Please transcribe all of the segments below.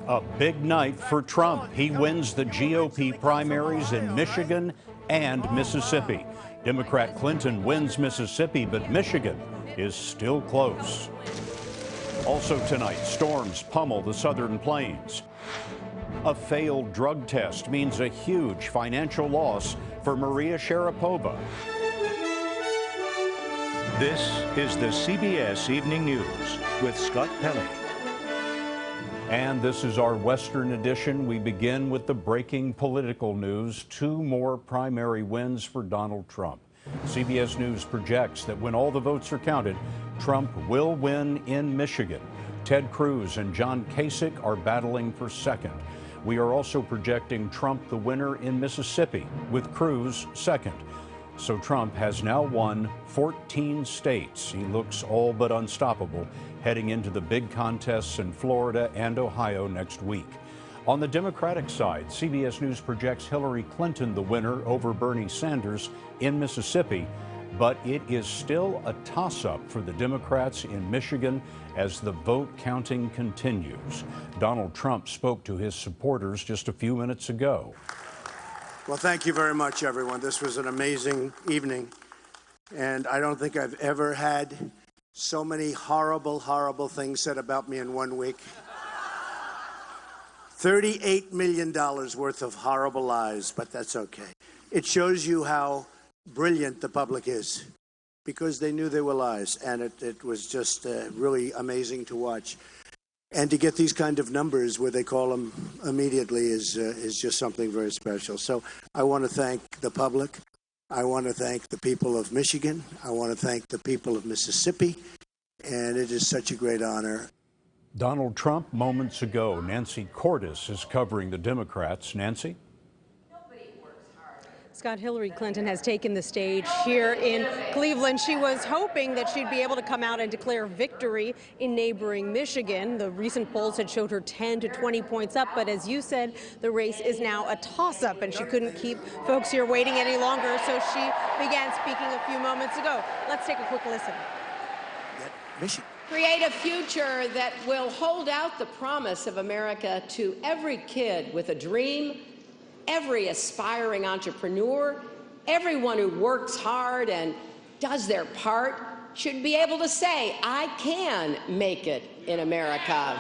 A big night for Trump. He wins the GOP primaries in Michigan and Mississippi. Democrat Clinton wins Mississippi, but Michigan is still close. Also tonight, storms pummel the southern plains. A failed drug test means a huge financial loss for Maria Sharapova. This is the CBS Evening News with Scott Pelley. And this is our Western edition. We begin with the breaking political news. 2 more primary wins for Donald Trump. CBS News projects that when all the votes are counted, Trump will win in Michigan. Ted Cruz and John Kasich are battling for second. We are also projecting Trump the winner in Mississippi, with Cruz second. So Trump has now won 14 states. He looks all but unstoppable heading into the big contests in Florida and Ohio next week. On the Democratic side, CBS News projects Hillary Clinton the winner over Bernie Sanders in Mississippi, but it is still a toss-up for the Democrats in Michigan as the vote counting continues. Donald Trump spoke to his supporters just a few minutes ago. Well, thank you very much, everyone. This was an amazing evening, and I don't think I've ever had so many horrible, horrible things said about me in 1 week. $38 million worth of horrible lies, but that's okay. It shows you how brilliant the public is, because they knew they were lies, and it was just really amazing to watch. And to get these kind of numbers where they call them immediately is just something very special. So I want to thank the public. I want to thank the people of Michigan. I want to thank the people of Mississippi. And it is such a great honor. Donald Trump moments ago. Nancy Cordes is covering the Democrats. Nancy? Scott, Hillary Clinton has taken the stage here in Cleveland. She was hoping that she'd be able to come out and declare victory in neighboring Michigan. The recent polls had showed her 10 to 20 points up, but as you said, the race is now a toss-up, and she couldn't keep folks here waiting any longer, so she began speaking a few moments ago. Let's take a quick listen. Michigan. Create a future that will hold out the promise of America to every kid with a dream, every aspiring entrepreneur, everyone who works hard and does their part should be able to say, I can make it in America.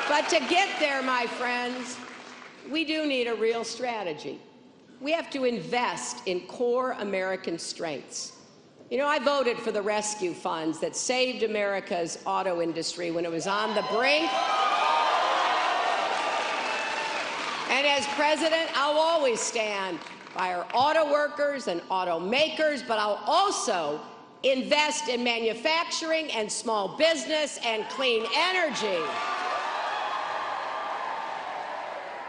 But to get there, my friends, we do need a real strategy. We have to invest in core American strengths. You know, I voted for the rescue funds that saved America's auto industry when it was on the brink. And as president, I'll always stand by our auto workers and automakers, but I'll also invest in manufacturing and small business and clean energy.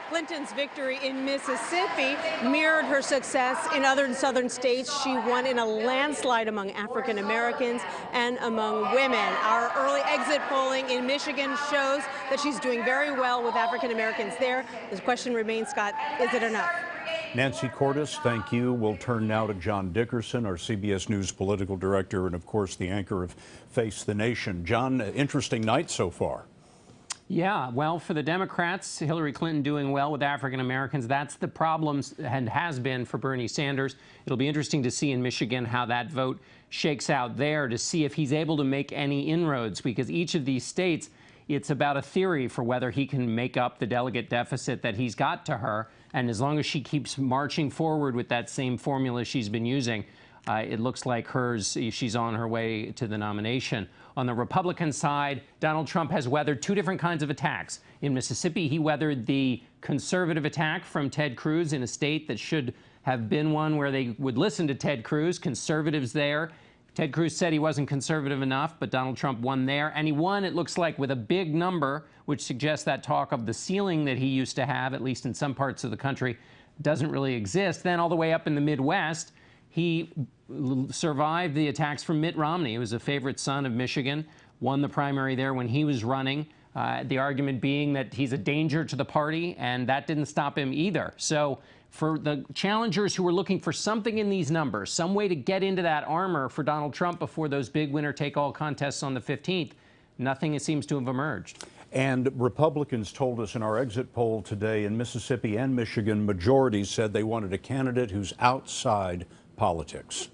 Clinton's victory in Mississippi mirrored her success in other southern states. She won in a landslide among African Americans and among women. Our early exit polling in Michigan shows that she's doing very well with African Americans there. The question remains, Scott, is it enough? Nancy Cordes, thank you. We'll turn now to John Dickerson, our CBS News political director, and of course the anchor of Face the Nation. John, interesting night so far. Yeah, well, for the Democrats, Hillary Clinton doing well with African Americans. That's the problem and has been for Bernie Sanders. It'll be interesting to see in Michigan how that vote shakes out there, to see if he's able to make any inroads, because each of these states, it's about a theory for whether he can make up the delegate deficit that he's got to her. And as long as she keeps marching forward with that same formula she's been using, it looks like she's on her way to the nomination. On the Republican side, Donald Trump has weathered 2 different kinds of attacks. In Mississippi, he weathered the conservative attack from Ted Cruz in a state that should have been one where they would listen to Ted Cruz, conservatives there. Ted Cruz said he wasn't conservative enough, but Donald Trump won there. And he won, it looks like, with a big number, which suggests that talk of the ceiling that he used to have, at least in some parts of the country, doesn't really exist. Then all the way up in the Midwest, he survived the attacks from Mitt Romney, who was a favorite son of Michigan, won the primary there when he was running. The argument being that he's a danger to the party, and that didn't stop him either. So for the challengers who are looking for something in these numbers, some way to get into that armor for Donald Trump before those big winner-take-all contests on the 15th, nothing seems to have emerged. And Republicans told us in our exit poll today in Mississippi and Michigan, majorities said they wanted a candidate who's outside politics.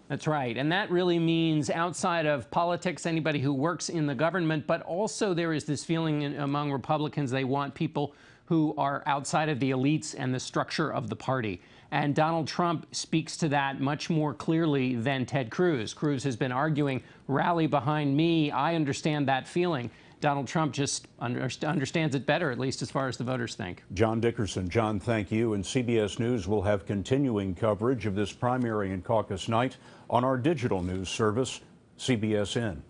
That's right. And that really means outside of politics, anybody who works in the government. But also there is this feeling among Republicans they want people who are outside of the elites and the structure of the party. And Donald Trump speaks to that much more clearly than Ted Cruz. Cruz has been arguing, rally behind me. I understand that feeling. Donald Trump just understands it better, at least as far as the voters think. John Dickerson. John, thank you. And CBS News will have continuing coverage of this primary and caucus night on our digital news service, CBSN.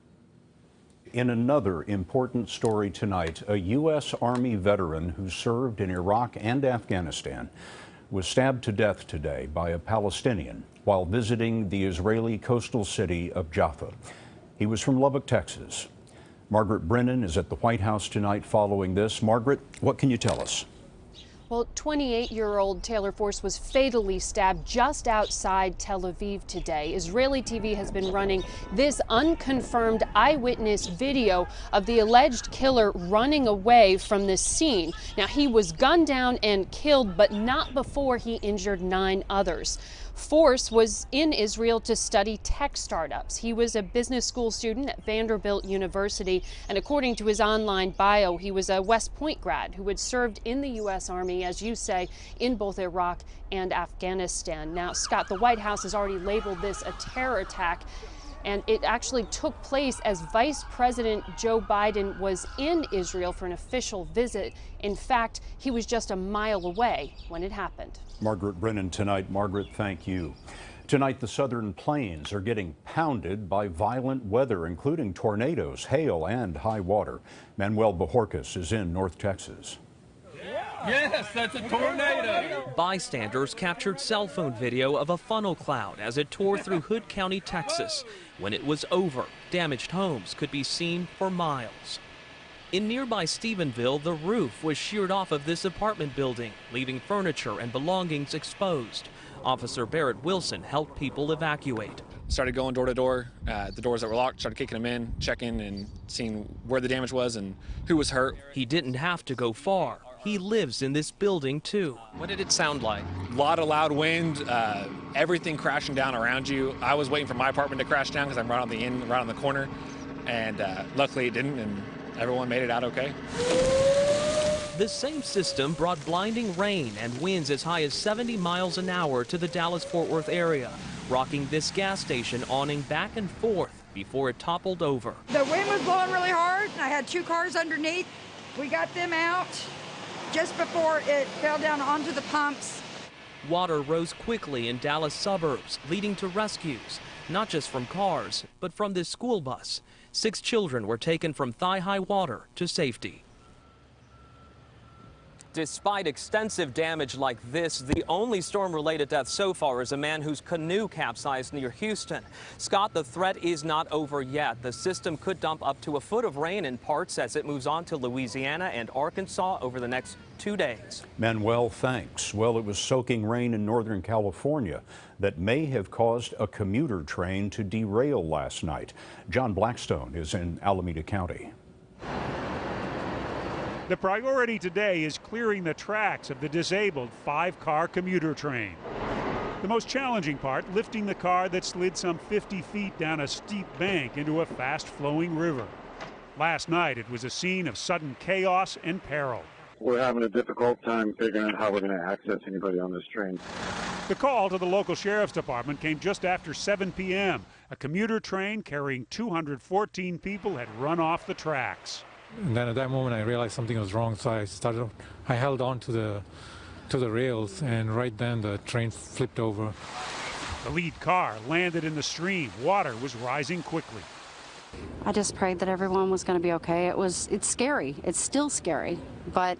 In another important story tonight, a U.S. Army veteran who served in Iraq and Afghanistan was stabbed to death today by a Palestinian while visiting the Israeli coastal city of Jaffa. He was from Lubbock, Texas. Margaret Brennan is at the White House tonight following this. Margaret, what can you tell us? Well, 28-year-old Taylor Force was fatally stabbed just outside Tel Aviv today. Israeli TV has been running this unconfirmed eyewitness video of the alleged killer running away from this scene. Now, he was gunned down and killed, but not before he injured 9 others. Force was in Israel to study tech startups. He was a business school student at Vanderbilt University, and according to his online bio, he was a West Point grad who had served in the U.S. Army, as you say, in both Iraq and Afghanistan. Now, Scott, the White House has already labeled this a terror attack, and it actually took place as Vice President Joe Biden was in Israel for an official visit. In fact, he was just a mile away when it happened. Margaret Brennan tonight. Margaret, thank you. Tonight, the southern plains are getting pounded by violent weather, including tornadoes, hail, and high water. Manuel Bajorquez is in North Texas. Yes, that's a tornado. Bystanders captured cell phone video of a funnel cloud as it tore through Hood County, Texas. When it was over, damaged homes could be seen for miles. In nearby Stephenville, the roof was sheared off of this apartment building, leaving furniture and belongings exposed. Officer Barrett Wilson helped people evacuate. Started going door to door. The doors that were locked, started kicking them in, checking and seeing where the damage was and who was hurt. He didn't have to go far. He lives in this building, too. What did it sound like? A lot of loud wind, everything crashing down around you. I was waiting for my apartment to crash down because I'm right on the corner, and luckily it didn't, and everyone made it out okay. The same system brought blinding rain and winds as high as 70 miles an hour to the Dallas-Fort Worth area, rocking this gas station awning back and forth before it toppled over. The wind was blowing really hard, and I had 2 cars underneath. We got them out just before it fell down onto the pumps. Water rose quickly in Dallas suburbs, leading to rescues, not just from cars, but from this school bus. 6 children were taken from thigh-high water to safety. Despite extensive damage like this, the only storm-related death so far is a man whose canoe capsized near Houston. Scott, the threat is not over yet. The system could dump up to a foot of rain in parts as it moves on to Louisiana and Arkansas over the next 2 days. Manuel, thanks. Well, it was soaking rain in Northern California that may have caused a commuter train to derail last night. John Blackstone is in Alameda County. The priority today is clearing the tracks of the disabled 5-car commuter train. The most challenging part, lifting the car that slid some 50 feet down a steep bank into a fast-flowing river. Last night, it was a scene of sudden chaos and peril. We're having a difficult time figuring out how we're going to access anybody on this train. The call to the local sheriff's department came just after 7 p.m. A commuter train carrying 214 people had run off the tracks. And then at that moment I realized something was wrong, so I held on to the rails, and right then the train flipped over. The lead car landed in the stream. Water was rising quickly. I just prayed that everyone was going to be okay. It's scary. It's still scary, but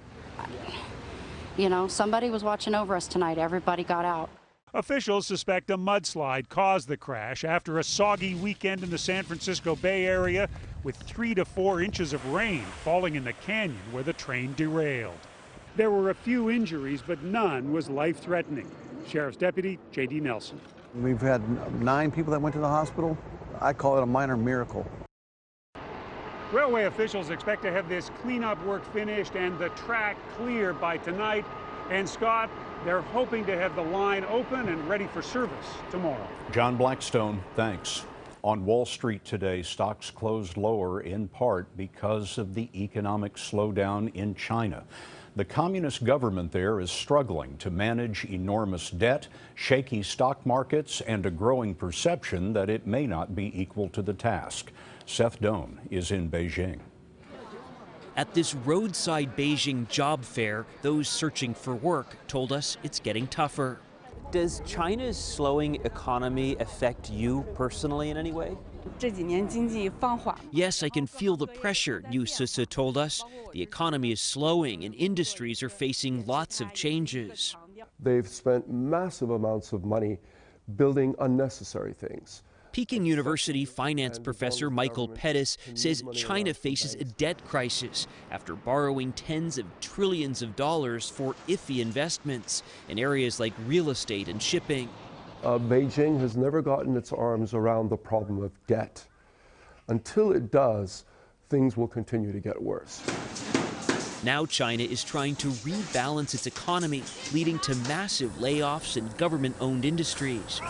you know, somebody was watching over us tonight. Everybody got out. Officials suspect a mudslide caused the crash after a soggy weekend in the San Francisco Bay Area with 3 to 4 inches of rain falling in the canyon where the train derailed. There were a few injuries, but none was life-threatening. Sheriff's Deputy J.D. Nelson. We've had 9 people that went to the hospital. I call it a minor miracle. Railway officials expect to have this cleanup work finished and the track clear by tonight. And Scott, they're hoping to have the line open and ready for service tomorrow. John Blackstone, thanks. On Wall Street today, stocks closed lower in part because of the economic slowdown in China. The communist government there is struggling to manage enormous debt, shaky stock markets, and a growing perception that it may not be equal to the task. Seth Doan is in Beijing. At this roadside Beijing job fair, those searching for work told us it's getting tougher. Does China's slowing economy affect you personally in any way? Yes, I can feel the pressure, Yu Sisa told us. The economy is slowing and industries are facing lots of changes. They've spent massive amounts of money building unnecessary things. Peking University finance professor Michael Pettis says China faces a debt crisis after borrowing tens of trillions of dollars for iffy investments in areas like real estate and shipping. Beijing has never gotten its arms around the problem of debt. Until it does, things will continue to get worse. Now China is trying to rebalance its economy, leading to massive layoffs in government-owned industries.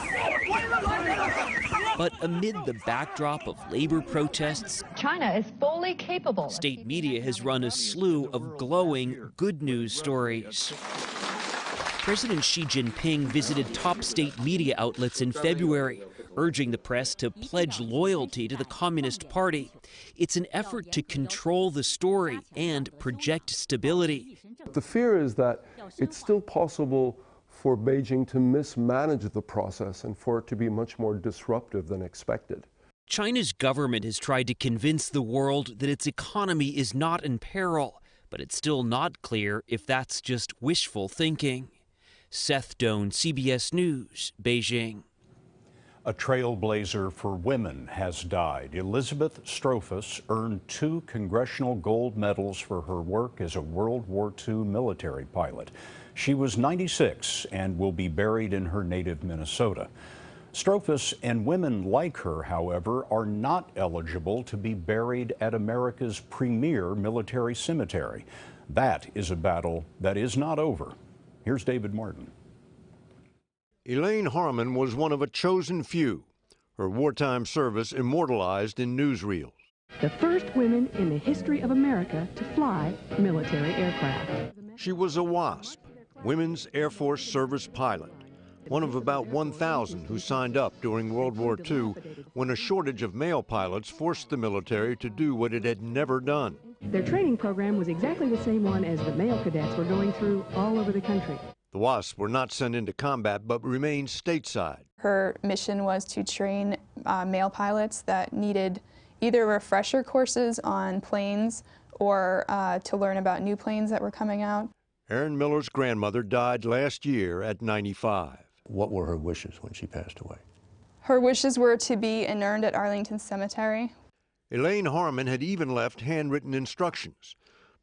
But amid the backdrop of labor protests, China is fully capable. State media has run a slew of glowing good news stories. President Xi Jinping visited top state media outlets in February, urging the press to pledge loyalty to the Communist Party. It's an effort to control the story and project stability. The fear is that it's still possible for Beijing to mismanage the process and for it to be much more disruptive than expected. China's government has tried to convince the world that its economy is not in peril, but it's still not clear if that's just wishful thinking. Seth Doan, CBS News, Beijing. A trailblazer for women has died. Elizabeth Strophus earned 2 congressional gold medals for her work as a World War II military pilot. She was 96 and will be buried in her native Minnesota. Strophus and women like her, however, are not eligible to be buried at America's premier military cemetery. That is a battle that is not over. Here's David Martin. Elaine Harmon was one of a chosen few, her wartime service immortalized in newsreels. The first women in the history of America to fly military aircraft. She was a WASP, Women's Air Force Service Pilot, one of about 1,000 who signed up during World War II when a shortage of male pilots forced the military to do what it had never done. Their training program was exactly the same one as the male cadets were going through all over the country. The WASP were not sent into combat but remained stateside. Her mission was to train male pilots that needed either refresher courses on planes or to learn about new planes that were coming out. Aaron Miller's grandmother died last year at 95. What were her wishes when she passed away? Her wishes were to be inurned at Arlington Cemetery. Elaine Harmon had even left handwritten instructions,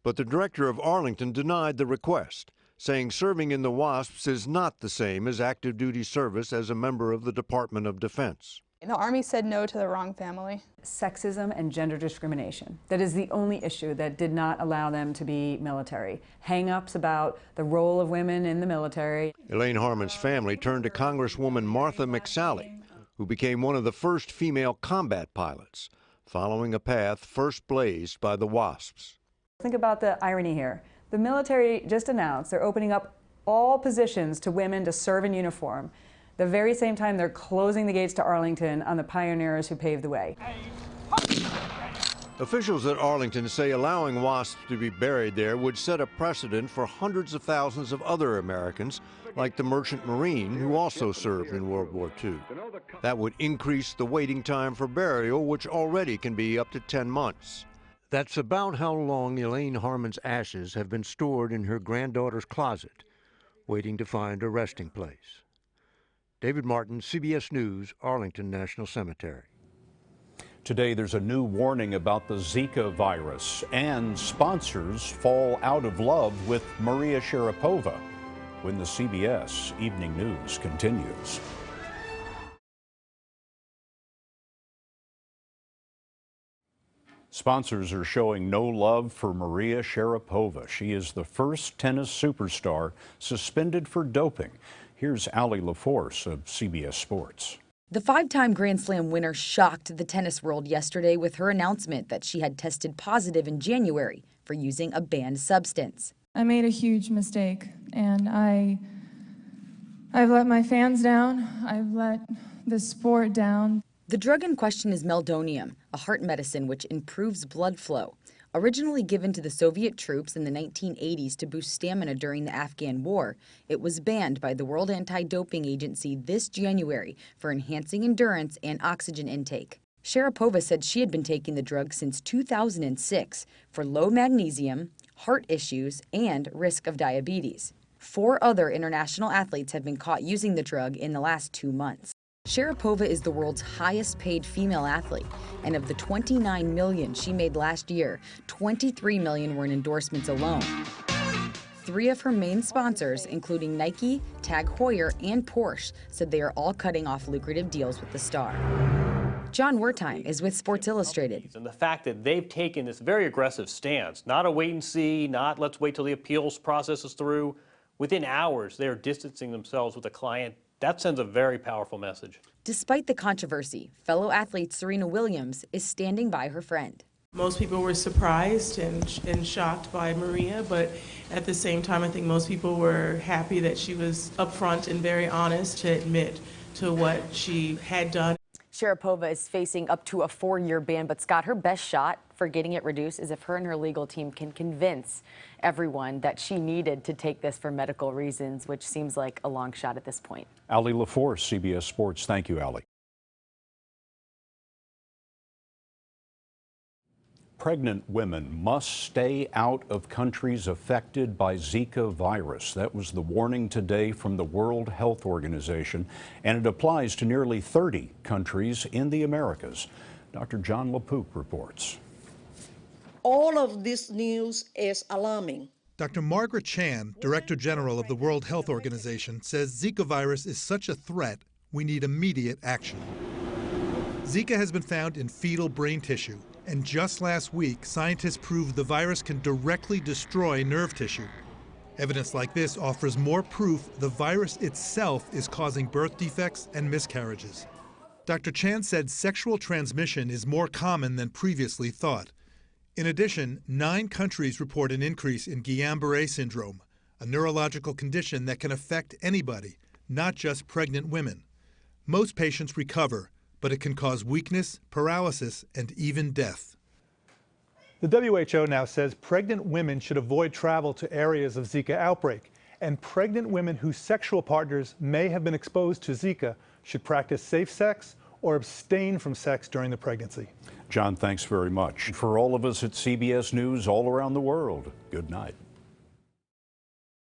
but the director of Arlington denied the request, saying serving in the WASPs is not the same as active duty service as a member of the Department of Defense. The Army said no to the wrong family. Sexism and gender discrimination. That is the only issue that did not allow them to be military. Hang-ups about the role of women in the military. Elaine Harmon's family turned to Congresswoman Martha McSally, who became one of the first female combat pilots, following a path first blazed by the WASPs. Think about the irony here. The military just announced they're opening up all positions to women to serve in uniform. The very same time they're closing the gates to Arlington on the pioneers who paved the way. Officials at Arlington say allowing WASPs to be buried there would set a precedent for hundreds of thousands of other Americans, like the Merchant Marine, who also served in World War II. That would increase the waiting time for burial, which already can be up to 10 months. That's about how long Elaine Harmon's ashes have been stored in her granddaughter's closet, waiting to find a resting place. David Martin, CBS News, Arlington National Cemetery. Today, there's a new warning about the Zika virus, and sponsors fall out of love with Maria Sharapova when the CBS Evening News continues. Sponsors are showing no love for Maria Sharapova. She is the first tennis superstar suspended for doping. Here's Ali LaForce of CBS Sports. The five-time Grand Slam winner shocked the tennis world yesterday with her announcement that she had tested positive in January for using a banned substance. I made a huge mistake, and I've let my fans down. I've let the sport down. The drug in question is meldonium, a heart medicine which improves blood flow. Originally given to the Soviet troops in the 1980s to boost stamina during the Afghan war, it was banned by the World Anti-Doping Agency this January for enhancing endurance and oxygen intake. Sharapova said she had been taking the drug since 2006 for low magnesium, heart issues, and risk of diabetes. 4 other international athletes have been caught using the drug in the last 2 months. Sharapova is the world's highest paid female athlete, and of the $29 million she made last year, $23 million were in endorsements alone. 3 of her main sponsors, including Nike, Tag Heuer, and Porsche, said they are all cutting off lucrative deals with the star. John Wertheim is with Sports Illustrated. And the fact that they've taken this very aggressive stance, not a wait and see, not let's wait till the appeals process is through. Within hours, they're distancing themselves with the client. That sends a very powerful message. Despite the controversy, fellow athlete Serena Williams is standing by her friend. Most people were surprised and shocked by Maria, but at the same time, I think most people were happy that she was upfront and very honest to admit to what she had done. Sharapova is facing up to a 4-year ban, but Scott, her best shot for getting it reduced is if her and her legal team can convince everyone that she needed to take this for medical reasons, which seems like a long shot at this point. Ali LaForce, CBS Sports. Thank you, Ali. Pregnant women must stay out of countries affected by Zika virus. That was the warning today from the World Health Organization, and it applies to nearly 30 countries in the Americas. Dr. John LaPook reports. All of this news is alarming. Dr. Margaret Chan, Director General of the World Health Organization, says Zika virus is such a threat, we need immediate action. Zika has been found in fetal brain tissue, and just last week, scientists proved the virus can directly destroy nerve tissue. Evidence like this offers more proof the virus itself is causing birth defects and miscarriages. Dr. Chan said sexual transmission is more common than previously thought. In addition, 9 countries report an increase in Guillain-Barré syndrome, a neurological condition that can affect anybody, not just pregnant women. Most patients recover, but it can cause weakness, paralysis, and even death. The WHO now says pregnant women should avoid travel to areas of Zika outbreak, and pregnant women whose sexual partners may have been exposed to Zika should practice safe sex or abstain from sex during the pregnancy. John, thanks very much. For all of us at CBS News all around the world, good night.